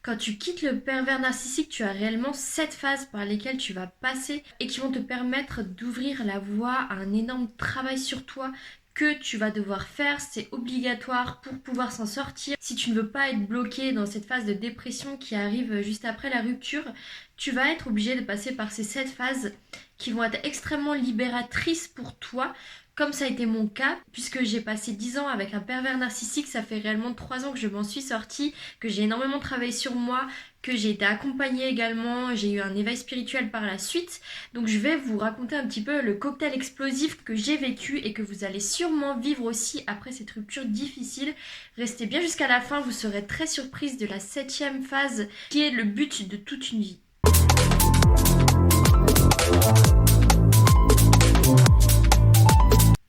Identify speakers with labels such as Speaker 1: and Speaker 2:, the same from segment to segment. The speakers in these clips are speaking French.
Speaker 1: Quand tu quittes le pervers narcissique, tu as réellement 7 phases par lesquelles tu vas passer et qui vont te permettre d'ouvrir la voie à un énorme travail sur toi que tu vas devoir faire. C'est obligatoire pour pouvoir s'en sortir. Si tu ne veux pas être bloqué dans cette phase de dépression qui arrive juste après la rupture, tu vas être obligé de passer par ces 7 phases qui vont être extrêmement libératrices pour toi, comme ça a été mon cas, puisque j'ai passé 10 ans avec un pervers narcissique. Ça fait réellement 3 ans que je m'en suis sortie, que j'ai énormément travaillé sur moi, que j'ai été accompagnée également, j'ai eu un éveil spirituel par la suite. Donc je vais vous raconter un petit peu le cocktail explosif que j'ai vécu et que vous allez sûrement vivre aussi après cette rupture difficile. Restez bien jusqu'à la fin, vous serez très surprise de la 7e phase qui est le but de toute une vie.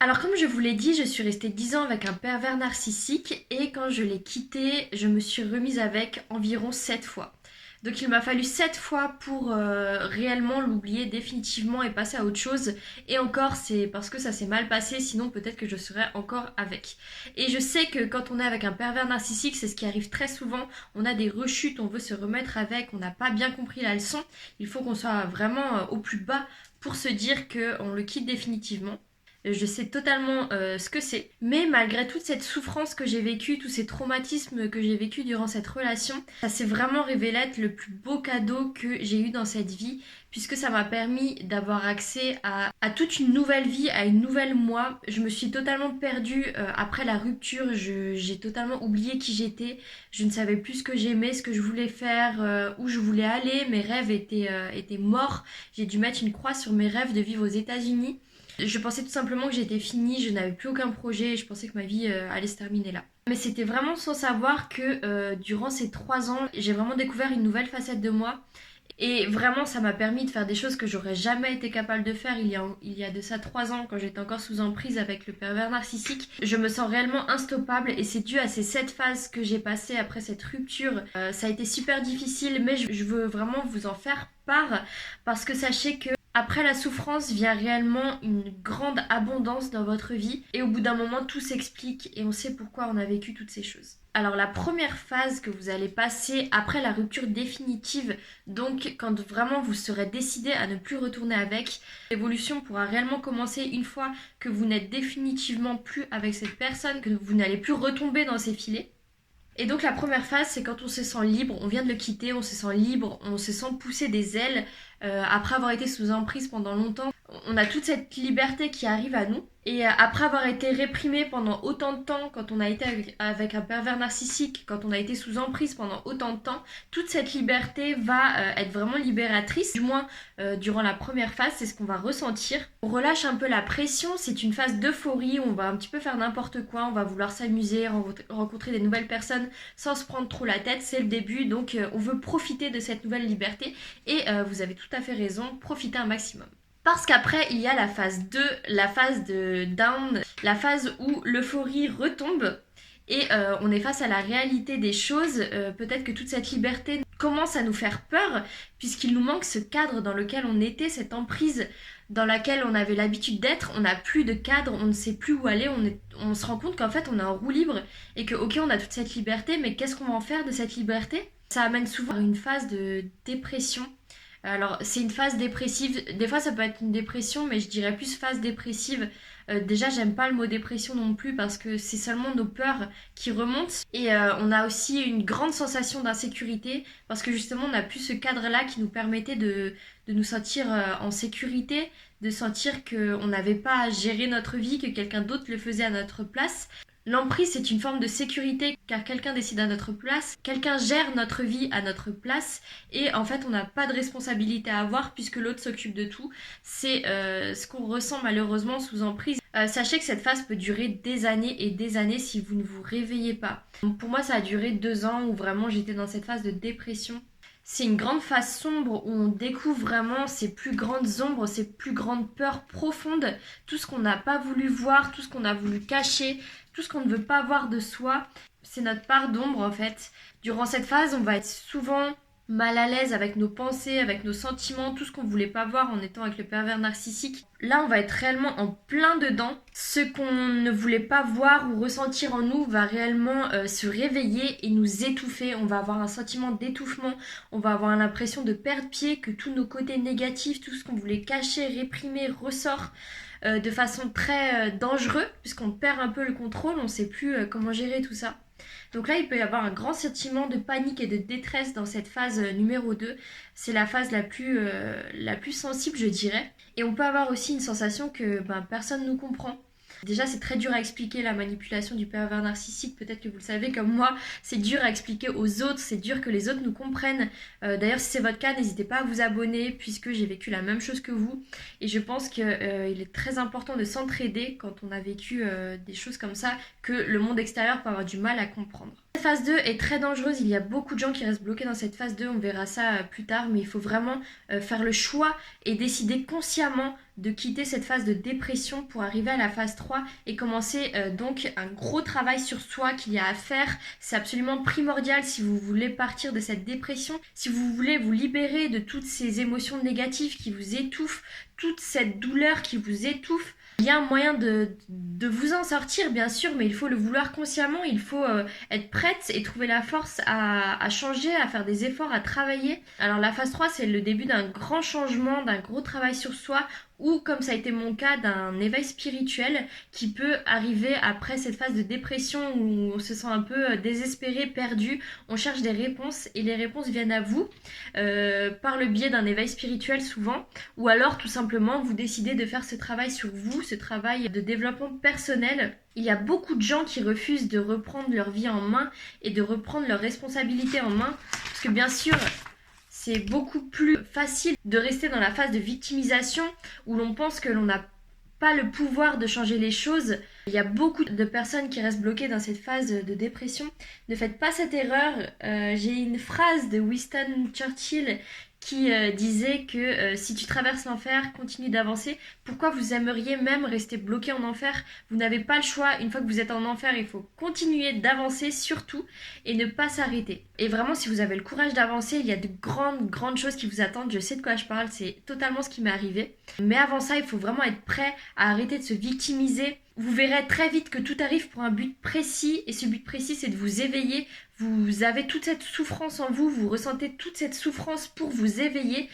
Speaker 1: Alors comme je vous l'ai dit, je suis restée 10 ans avec un pervers narcissique et quand je l'ai quitté, je me suis remise avec environ 7 fois. Donc il m'a fallu 7 fois pour réellement l'oublier définitivement et passer à autre chose. Et encore, c'est parce que ça s'est mal passé, sinon peut-être que je serais encore avec. Et je sais que quand on est avec un pervers narcissique, c'est ce qui arrive très souvent. On a des rechutes, on veut se remettre avec, on n'a pas bien compris la leçon. Il faut qu'on soit vraiment au plus bas pour se dire qu'on le quitte définitivement. Je sais totalement ce que c'est. Mais malgré toute cette souffrance que j'ai vécue, tous ces traumatismes que j'ai vécus durant cette relation, ça s'est vraiment révélé être le plus beau cadeau que j'ai eu dans cette vie, puisque ça m'a permis d'avoir accès à toute une nouvelle vie, à une nouvelle moi. Je me suis totalement perdue après la rupture, j'ai totalement oublié qui j'étais, je ne savais plus ce que j'aimais, ce que je voulais faire, où je voulais aller, mes rêves étaient morts. J'ai dû mettre une croix sur mes rêves de vivre aux États-Unis. Je pensais tout simplement que j'étais finie, je n'avais plus aucun projet et je pensais que ma vie allait se terminer là. Mais c'était vraiment sans savoir que durant ces 3 ans, j'ai vraiment découvert une nouvelle facette de moi. Et vraiment, ça m'a permis de faire des choses que j'aurais jamais été capable de faire il y a de ça 3 ans, quand j'étais encore sous emprise avec le pervers narcissique. Je me sens réellement instoppable et c'est dû à ces 7 phases que j'ai passées après cette rupture. Ça a été super difficile, mais je veux vraiment vous en faire part parce que sachez que après la souffrance vient réellement une grande abondance dans votre vie et au bout d'un moment tout s'explique et on sait pourquoi on a vécu toutes ces choses. Alors la première phase que vous allez passer après la rupture définitive, donc quand vraiment vous serez décidé à ne plus retourner avec, l'évolution pourra réellement commencer une fois que vous n'êtes définitivement plus avec cette personne, que vous n'allez plus retomber dans ces filets. Et donc la première phase, c'est quand on se sent libre, on vient de le quitter, on se sent libre, on se sent pousser des ailes après avoir été sous emprise pendant longtemps. On a toute cette liberté qui arrive à nous. Et après avoir été réprimé pendant autant de temps, quand on a été avec un pervers narcissique, quand on a été sous emprise pendant autant de temps, toute cette liberté va être vraiment libératrice. Du moins, durant la première phase, c'est ce qu'on va ressentir. On relâche un peu la pression, c'est une phase d'euphorie où on va un petit peu faire n'importe quoi, on va vouloir s'amuser, rencontrer des nouvelles personnes sans se prendre trop la tête, c'est le début, donc on veut profiter de cette nouvelle liberté et vous avez tout à fait raison, profitez un maximum. Parce qu'après, il y a la phase 2, la phase de down, la phase où l'euphorie retombe et on est face à la réalité des choses. Peut-être que toute cette liberté commence à nous faire peur puisqu'il nous manque ce cadre dans lequel on était, cette emprise dans laquelle on avait l'habitude d'être. On n'a plus de cadre, on ne sait plus où aller, on se rend compte qu'en fait on est en roue libre et que ok, on a toute cette liberté, mais qu'est-ce qu'on va en faire de cette liberté? Ça amène souvent à une phase de dépression. Alors, c'est une phase dépressive. Des fois, ça peut être une dépression, mais je dirais plus phase dépressive. Déjà, j'aime pas le mot dépression non plus parce que c'est seulement nos peurs qui remontent. Et on a aussi une grande sensation d'insécurité parce que justement, on n'a plus ce cadre-là qui nous permettait de nous sentir en sécurité, de sentir qu'on n'avait pas à gérer notre vie, que quelqu'un d'autre le faisait à notre place. L'emprise, c'est une forme de sécurité car quelqu'un décide à notre place, quelqu'un gère notre vie à notre place et en fait on n'a pas de responsabilité à avoir puisque l'autre s'occupe de tout. C'est ce qu'on ressent malheureusement sous emprise. Sachez que cette phase peut durer des années et des années si vous ne vous réveillez pas. Donc pour moi ça a duré 2 ans où vraiment j'étais dans cette phase de dépression. C'est une grande phase sombre où on découvre vraiment ces plus grandes ombres, ces plus grandes peurs profondes, tout ce qu'on n'a pas voulu voir, tout ce qu'on a voulu cacher, tout ce qu'on ne veut pas voir de soi. C'est notre part d'ombre en fait. Durant cette phase, on va être souvent mal à l'aise avec nos pensées, avec nos sentiments, tout ce qu'on voulait pas voir en étant avec le pervers narcissique. Là, on va être réellement en plein dedans. Ce qu'on ne voulait pas voir ou ressentir en nous va réellement se réveiller et nous étouffer. On va avoir un sentiment d'étouffement, on va avoir l'impression de perdre pied, que tous nos côtés négatifs, tout ce qu'on voulait cacher, réprimer, ressort de façon très dangereuse, puisqu'on perd un peu le contrôle, on ne sait plus comment gérer tout ça. Donc là, il peut y avoir un grand sentiment de panique et de détresse dans cette phase numéro 2. C'est la phase la plus sensible, je dirais. Et on peut avoir aussi une sensation que personne ne nous comprend. Déjà, c'est très dur à expliquer la manipulation du pervers narcissique. Peut-être que vous le savez comme moi, c'est dur à expliquer aux autres, c'est dur que les autres nous comprennent. D'ailleurs, si c'est votre cas, n'hésitez pas à vous abonner puisque j'ai vécu la même chose que vous. Et je pense qu'il est très important de s'entraider quand on a vécu des choses comme ça, que le monde extérieur peut avoir du mal à comprendre. Cette phase 2 est très dangereuse, il y a beaucoup de gens qui restent bloqués dans cette phase 2, on verra ça plus tard, mais il faut vraiment faire le choix et décider consciemment de quitter cette phase de dépression pour arriver à la phase 3 et commencer donc un gros travail sur soi qu'il y a à faire. C'est absolument primordial si vous voulez partir de cette dépression, si vous voulez vous libérer de toutes ces émotions négatives qui vous étouffent, toute cette douleur qui vous étouffe. Il y a un moyen de vous en sortir, bien sûr, mais il faut le vouloir consciemment, il faut être prête et trouver la force à changer, à faire des efforts, à travailler. Alors la phase 3, c'est le début d'un grand changement, d'un gros travail sur soi, ou comme ça a été mon cas, d'un éveil spirituel qui peut arriver après cette phase de dépression où on se sent un peu désespéré, perdu, on cherche des réponses et les réponses viennent à vous par le biais d'un éveil spirituel souvent, ou alors tout simplement vous décidez de faire ce travail sur vous, ce travail de développement personnel. Il y a beaucoup de gens qui refusent de reprendre leur vie en main et de reprendre leurs responsabilités en main, parce que bien sûr, c'est beaucoup plus facile de rester dans la phase de victimisation où l'on pense que l'on n'a pas le pouvoir de changer les choses. Il y a beaucoup de personnes qui restent bloquées dans cette phase de dépression. Ne faites pas cette erreur. J'ai une phrase de Winston Churchill qui disait que si tu traverses l'enfer, continue d'avancer. Pourquoi vous aimeriez même rester bloqué en enfer? Vous n'avez pas le choix. Une fois que vous êtes en enfer, il faut continuer d'avancer surtout et ne pas s'arrêter. Et vraiment, si vous avez le courage d'avancer, il y a de grandes choses qui vous attendent. Je sais de quoi je parle, c'est totalement ce qui m'est arrivé. Mais avant ça, il faut vraiment être prêt à arrêter de se victimiser. Vous verrez très vite que tout arrive pour un but précis, et ce but précis, c'est de vous éveiller. Vous avez toute cette souffrance en vous, vous ressentez toute cette souffrance pour vous éveiller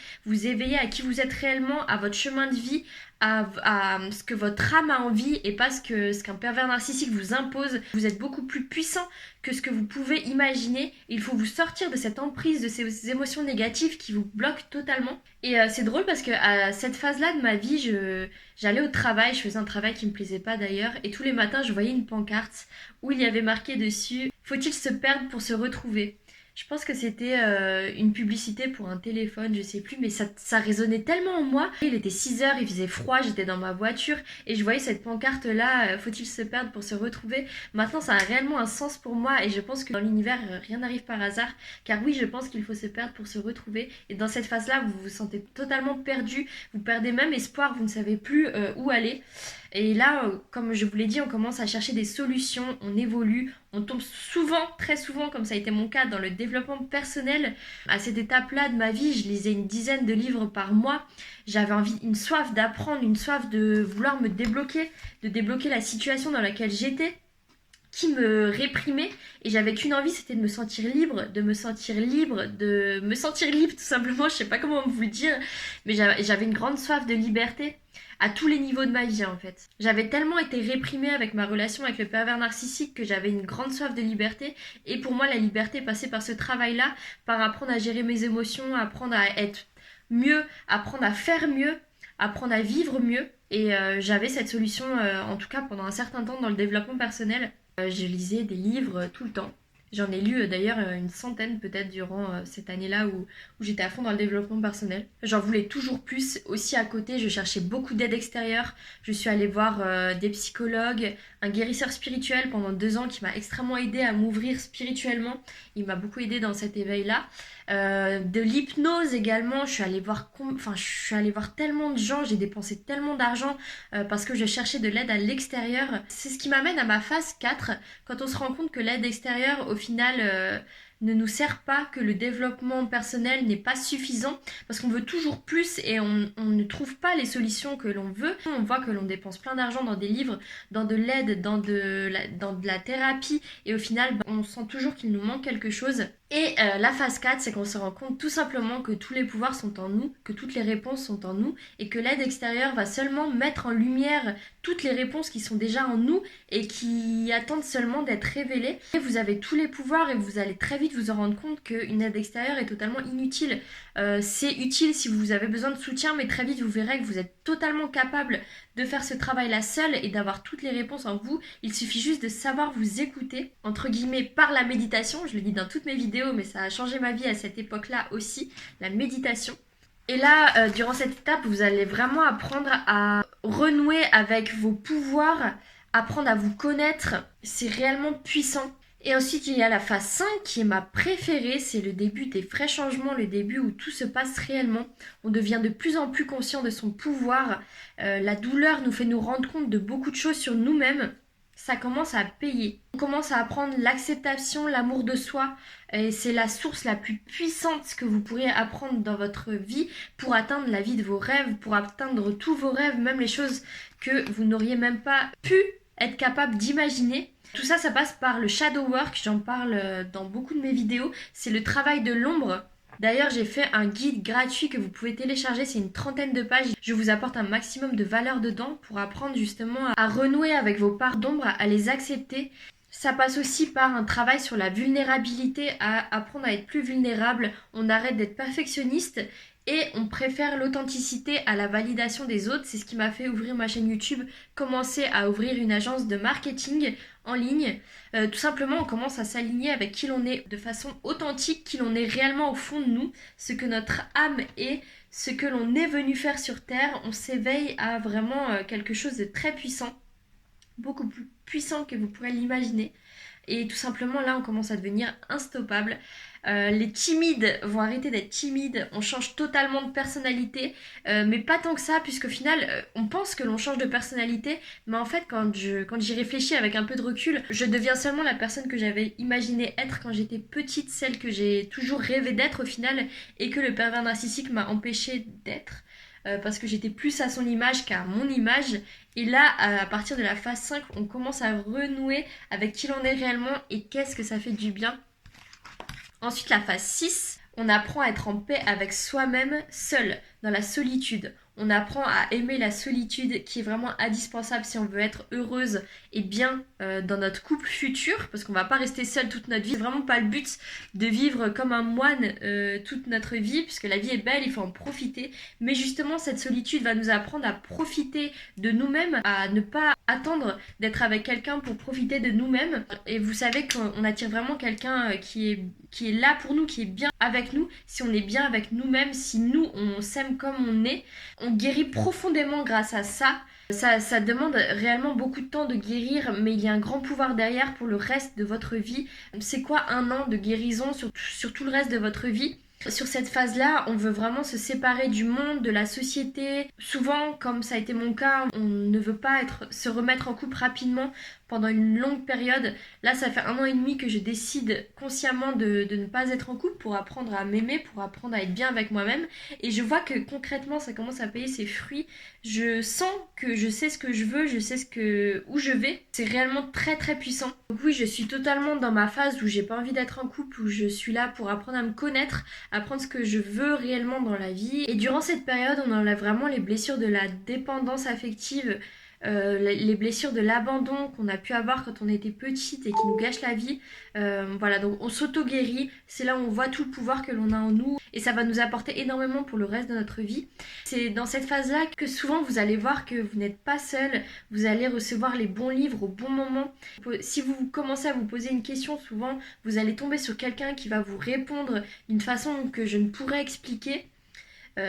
Speaker 1: à qui vous êtes réellement, à votre chemin de vie, à ce que votre âme a envie et pas ce qu'un pervers narcissique vous impose. Vous êtes beaucoup plus puissant que ce que vous pouvez imaginer. Il faut vous sortir de cette emprise, de ces émotions négatives qui vous bloquent totalement. Et c'est drôle parce que à cette phase-là de ma vie, j'allais au travail, je faisais un travail qui me plaisait pas d'ailleurs, et tous les matins je voyais une pancarte où il y avait marqué dessus « Faut-il se perdre pour se retrouver ?» Je pense que c'était une publicité pour un téléphone, je sais plus, mais ça résonnait tellement en moi. Il était 6h, il faisait froid, j'étais dans ma voiture et je voyais cette pancarte-là, faut-il se perdre pour se retrouver? Maintenant, ça a réellement un sens pour moi et je pense que dans l'univers, rien n'arrive par hasard. Car oui, je pense qu'il faut se perdre pour se retrouver. Et dans cette phase-là, vous vous sentez totalement perdu, vous perdez même espoir, vous ne savez plus où aller. Et là, comme je vous l'ai dit, on commence à chercher des solutions, on évolue, on tombe souvent, très souvent, comme ça a été mon cas, dans le développement personnel. À cette étape-là de ma vie, je lisais une dizaine de livres par mois. J'avais envie, une soif d'apprendre, une soif de vouloir me débloquer, de débloquer la situation dans laquelle j'étais, qui me réprimait, et j'avais qu'une envie, c'était de me sentir libre, tout simplement, je sais pas comment vous le dire, mais j'avais une grande soif de liberté à tous les niveaux de ma vie en fait. J'avais tellement été réprimée avec ma relation avec le pervers narcissique que j'avais une grande soif de liberté, et pour moi la liberté passait par ce travail-là, par apprendre à gérer mes émotions, apprendre à être mieux, apprendre à faire mieux, apprendre à vivre mieux, et j'avais cette solution en tout cas pendant un certain temps dans le développement personnel. Je lisais des livres tout le temps. J'en ai lu d'ailleurs une centaine peut-être durant cette année-là où j'étais à fond dans le développement personnel. J'en voulais toujours plus. Aussi à côté, je cherchais beaucoup d'aide extérieure. Je suis allée voir des psychologues, un guérisseur spirituel pendant 2 ans qui m'a extrêmement aidée à m'ouvrir spirituellement. Il m'a beaucoup aidée dans cet éveil-là. De l'hypnose également, je suis allée voir tellement de gens, j'ai dépensé tellement d'argent parce que je cherchais de l'aide à l'extérieur. C'est ce qui m'amène à ma phase 4, quand on se rend compte que l'aide extérieure, au final, ne nous sert pas, que le développement personnel n'est pas suffisant parce qu'on veut toujours plus et on ne trouve pas les solutions que l'on veut. On voit que l'on dépense plein d'argent dans des livres, dans de l'aide, dans de la thérapie et au final, on sent toujours qu'il nous manque quelque chose. Et la phase 4, c'est qu'on se rend compte tout simplement que tous les pouvoirs sont en nous, que toutes les réponses sont en nous et que l'aide extérieure va seulement mettre en lumière toutes les réponses qui sont déjà en nous et qui attendent seulement d'être révélées. Et vous avez tous les pouvoirs et vous allez très vite vous en rendre compte qu'une aide extérieure est totalement inutile. C'est utile si vous avez besoin de soutien, mais très vite vous verrez que vous êtes totalement capable de faire ce travail-là seul et d'avoir toutes les réponses en vous. Il suffit juste de savoir vous écouter, entre guillemets, par la méditation. Je le dis dans toutes mes vidéos, mais ça a changé ma vie à cette époque-là aussi, la méditation. Et là, durant cette étape, vous allez vraiment apprendre à renouer avec vos pouvoirs, apprendre à vous connaître. C'est réellement puissant. Et ensuite, il y a la phase 5 qui est ma préférée. C'est le début des vrais changements, le début où tout se passe réellement. On devient de plus en plus conscient de son pouvoir. La douleur nous fait nous rendre compte de beaucoup de choses sur nous-mêmes. Ça commence à payer. On commence à apprendre l'acceptation, l'amour de soi. Et c'est la source la plus puissante que vous pourriez apprendre dans votre vie pour atteindre la vie de vos rêves, pour atteindre tous vos rêves, même les choses que vous n'auriez même pas pu être capable d'imaginer. Tout ça, ça passe par le shadow work. J'en parle dans beaucoup de mes vidéos. C'est le travail de l'ombre. D'ailleurs, j'ai fait un guide gratuit que vous pouvez télécharger, c'est une 30aine de pages. Je vous apporte un maximum de valeur dedans pour apprendre justement à renouer avec vos parts d'ombre, à les accepter. Ça passe aussi par un travail sur la vulnérabilité, à apprendre à être plus vulnérable. On arrête d'être perfectionniste et on préfère l'authenticité à la validation des autres. C'est ce qui m'a fait ouvrir ma chaîne YouTube, commencer à ouvrir une agence de marketing en ligne. Tout simplement, on commence à s'aligner avec qui l'on est de façon authentique, qui l'on est réellement au fond de nous, ce que notre âme est, ce que l'on est venu faire sur Terre. On s'éveille à vraiment quelque chose de très puissant, beaucoup plus puissant que vous pourrez l'imaginer. Et tout simplement, là, on commence à devenir instoppable. Les timides vont arrêter d'être timides. On change totalement de personnalité. Mais pas tant que ça, puisqu'au final, on pense que l'on change de personnalité. Mais en fait, quand j'y réfléchis avec un peu de recul, je deviens seulement la personne que j'avais imaginé être quand j'étais petite, celle que j'ai toujours rêvé d'être au final, et que le pervers narcissique m'a empêché d'être. Parce que j'étais plus à son image qu'à mon image. Et là, à partir de la phase 5, on commence à renouer avec qui l'on est réellement et qu'est-ce que ça fait du bien. Ensuite, la phase 6, on apprend à être en paix avec soi-même seul, dans la solitude. On apprend à aimer la solitude qui est vraiment indispensable si on veut être heureuse et bien dans notre couple futur, parce qu'on va pas rester seul toute notre vie. C'est vraiment pas le but de vivre comme un moine toute notre vie, puisque la vie est belle, il faut en profiter. Mais justement, cette solitude va nous apprendre à profiter de nous-mêmes, à ne pas attendre d'être avec quelqu'un pour profiter de nous-mêmes. Et vous savez qu'on attire vraiment quelqu'un qui est là pour nous, qui est bien avec nous, si on est bien avec nous-mêmes, si nous, on s'aime comme on est. On guérit profondément grâce à ça. Ça demande réellement beaucoup de temps de guérir, mais il y a un grand pouvoir derrière pour le reste de votre vie. C'est quoi 1 an de guérison sur tout le reste de votre vie ? Sur cette phase-là, on veut vraiment se séparer du monde, de la société. Souvent, comme ça a été mon cas, on ne veut pas se remettre en couple rapidement pendant une longue période. Là, ça fait 1 an et demi que je décide consciemment de ne pas être en couple pour apprendre à m'aimer, pour apprendre à être bien avec moi-même. Et je vois que concrètement, ça commence à payer ses fruits. Je sens que je sais ce que je veux, je sais où je vais. C'est réellement très très puissant. Donc oui, je suis totalement dans ma phase où j'ai pas envie d'être en couple, où je suis là pour apprendre à me connaître, apprendre ce que je veux réellement dans la vie. Et durant cette période, on enlève vraiment les blessures de la dépendance affective, les blessures de l'abandon qu'on a pu avoir quand on était petite et qui nous gâchent la vie. Voilà, donc on s'auto-guérit, c'est là où on voit tout le pouvoir que l'on a en nous et ça va nous apporter énormément pour le reste de notre vie. C'est dans cette phase-là que souvent vous allez voir que vous n'êtes pas seul, vous allez recevoir les bons livres au bon moment. Si vous commencez à vous poser une question, souvent vous allez tomber sur quelqu'un qui va vous répondre d'une façon que je ne pourrais expliquer.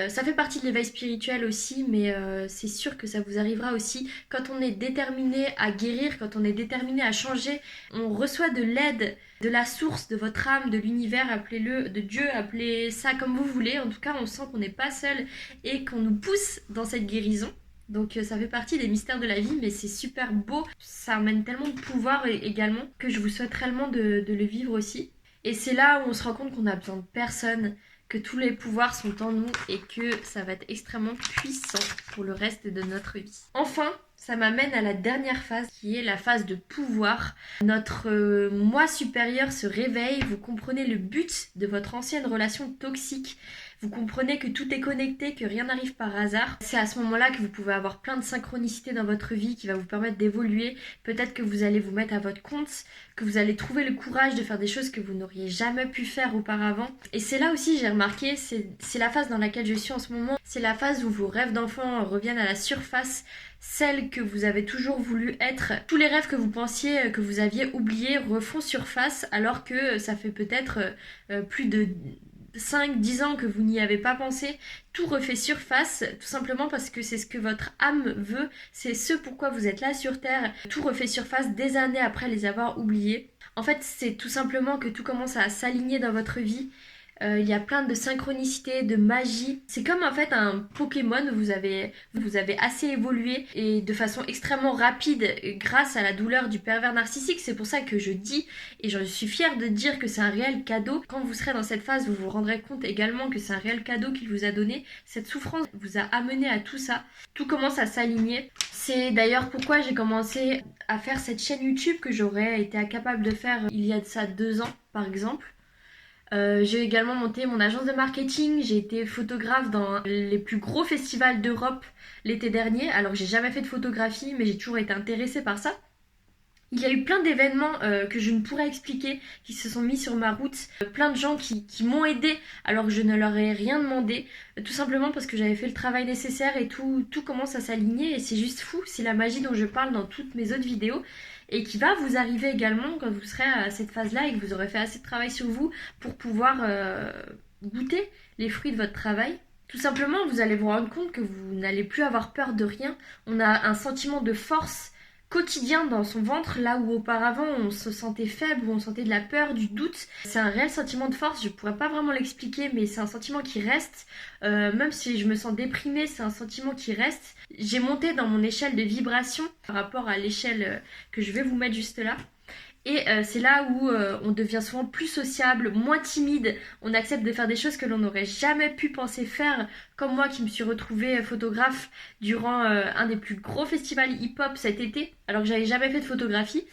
Speaker 1: Ça fait partie de l'éveil spirituel aussi, mais c'est sûr que ça vous arrivera aussi. Quand on est déterminé à guérir, quand on est déterminé à changer, on reçoit de l'aide de la source, de votre âme, de l'univers, appelez-le, de Dieu, appelez ça comme vous voulez. En tout cas, on sent qu'on n'est pas seul et qu'on nous pousse dans cette guérison. Donc ça fait partie des mystères de la vie, mais c'est super beau. Ça amène tellement de pouvoir également que je vous souhaite réellement de le vivre aussi. Et c'est là où on se rend compte qu'on a besoin de personne, que tous les pouvoirs sont en nous et que ça va être extrêmement puissant pour le reste de notre vie. Enfin, ça m'amène à la dernière phase qui est la phase de pouvoir. Notre moi supérieur se réveille, vous comprenez le but de votre ancienne relation toxique. Vous comprenez que tout est connecté, que rien n'arrive par hasard. C'est à ce moment-là que vous pouvez avoir plein de synchronicité dans votre vie qui va vous permettre d'évoluer. Peut-être que vous allez vous mettre à votre compte, que vous allez trouver le courage de faire des choses que vous n'auriez jamais pu faire auparavant. Et c'est là aussi, j'ai remarqué, c'est la phase dans laquelle je suis en ce moment. C'est la phase où vos rêves d'enfant reviennent à la surface, celles que vous avez toujours voulu être. Tous les rêves que vous pensiez que vous aviez oubliés refont surface alors que ça fait peut-être plus de 5-10 ans que vous n'y avez pas pensé, tout refait surface, tout simplement parce que c'est ce que votre âme veut, c'est ce pourquoi vous êtes là sur Terre, tout refait surface des années après les avoir oubliés. En fait, c'est tout simplement que tout commence à s'aligner dans votre vie. Il y a plein de synchronicité, de magie. C'est comme en fait un Pokémon, vous avez assez évolué et de façon extrêmement rapide grâce à la douleur du pervers narcissique. C'est pour ça que je dis, et je suis fière de dire que c'est un réel cadeau. Quand vous serez dans cette phase, vous vous rendrez compte également que c'est un réel cadeau qu'il vous a donné. Cette souffrance vous a amené à tout ça. Tout commence à s'aligner. C'est d'ailleurs pourquoi j'ai commencé à faire cette chaîne YouTube que j'aurais été incapable de faire il y a de ça 2 ans par exemple. J'ai également monté mon agence de marketing, j'ai été photographe dans les plus gros festivals d'Europe l'été dernier, alors que j'ai jamais fait de photographie, mais j'ai toujours été intéressée par ça. Il y a eu plein d'événements que je ne pourrais expliquer qui se sont mis sur ma route, plein de gens qui m'ont aidé alors que je ne leur ai rien demandé, tout simplement parce que j'avais fait le travail nécessaire et tout commence à s'aligner et c'est juste fou, c'est la magie dont je parle dans toutes mes autres vidéos et qui va vous arriver également quand vous serez à cette phase-là et que vous aurez fait assez de travail sur vous pour pouvoir goûter les fruits de votre travail. Tout simplement, vous allez vous rendre compte que vous n'allez plus avoir peur de rien. On a un sentiment de force quotidien dans son ventre, là où auparavant on se sentait faible, où on sentait de la peur, du doute. C'est un réel sentiment de force, je pourrais pas vraiment l'expliquer, mais c'est un sentiment qui reste. Même si je me sens déprimée, c'est un sentiment qui reste. J'ai monté dans mon échelle de vibration par rapport à l'échelle que je vais vous mettre juste là. Et c'est là où on devient souvent plus sociable, moins timide, on accepte de faire des choses que l'on n'aurait jamais pu penser faire, comme moi qui me suis retrouvée photographe durant un des plus gros festivals hip-hop cet été, alors que j'avais jamais fait de photographie.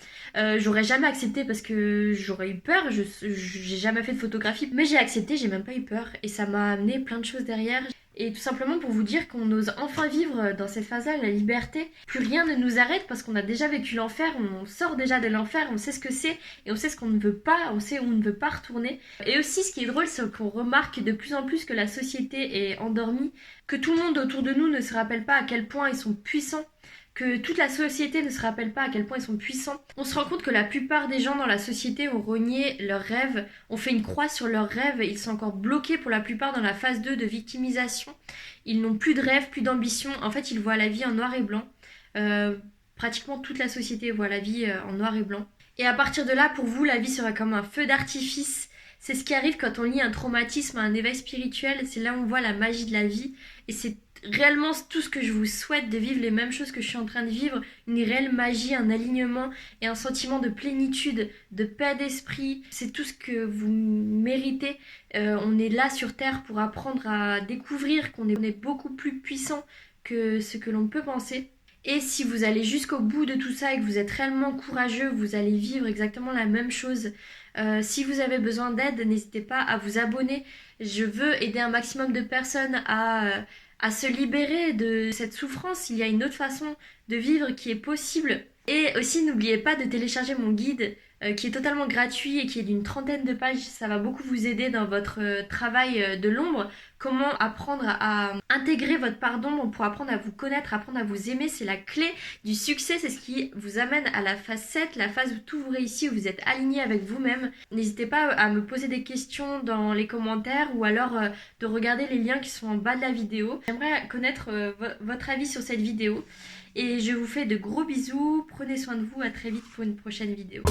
Speaker 1: J'aurais jamais accepté parce que j'aurais eu peur, j'ai jamais fait de photographie, mais j'ai accepté, j'ai même pas eu peur, et ça m'a amené plein de choses derrière. Et tout simplement pour vous dire qu'on ose enfin vivre dans cette phase-là la liberté. Plus rien ne nous arrête parce qu'on a déjà vécu l'enfer, on sort déjà de l'enfer, on sait ce que c'est et on sait ce qu'on ne veut pas, on sait où on ne veut pas retourner. Et aussi ce qui est drôle, c'est qu'on remarque de plus en plus que la société est endormie, que tout le monde autour de nous ne se rappelle pas à quel point ils sont puissants, que toute la société ne se rappelle pas à quel point ils sont puissants. On se rend compte que la plupart des gens dans la société ont renié leurs rêves, ont fait une croix sur leurs rêves, ils sont encore bloqués pour la plupart dans la phase 2 de victimisation. Ils n'ont plus de rêves, plus d'ambition, en fait ils voient la vie en noir et blanc. Pratiquement toute la société voit la vie en noir et blanc. Et à partir de là, pour vous, la vie sera comme un feu d'artifice. C'est ce qui arrive quand on lit un traumatisme, un éveil spirituel, c'est là où on voit la magie de la vie. Et c'est réellement tout ce que je vous souhaite, de vivre les mêmes choses que je suis en train de vivre, une réelle magie, un alignement et un sentiment de plénitude, de paix d'esprit. C'est tout ce que vous méritez. On est là sur Terre pour apprendre à découvrir qu'on est beaucoup plus puissant que ce que l'on peut penser. Et si vous allez jusqu'au bout de tout ça et que vous êtes réellement courageux, vous allez vivre exactement la même chose. Si vous avez besoin d'aide, n'hésitez pas à vous abonner. Je veux aider un maximum de personnes à se libérer de cette souffrance. Il y a une autre façon de vivre qui est possible. Et aussi, n'oubliez pas de télécharger mon guide qui est totalement gratuit et qui est d'une 30aine de pages. Ça va beaucoup vous aider dans votre travail de l'ombre. Comment apprendre à intégrer votre part d'ombre pour apprendre à vous connaître, apprendre à vous aimer. C'est la clé du succès. C'est ce qui vous amène à la phase 7, la phase où tout vous réussit, où vous êtes aligné avec vous-même. N'hésitez pas à me poser des questions dans les commentaires ou alors de regarder les liens qui sont en bas de la vidéo. J'aimerais connaître votre avis sur cette vidéo. Et je vous fais de gros bisous. Prenez soin de vous. À très vite pour une prochaine vidéo.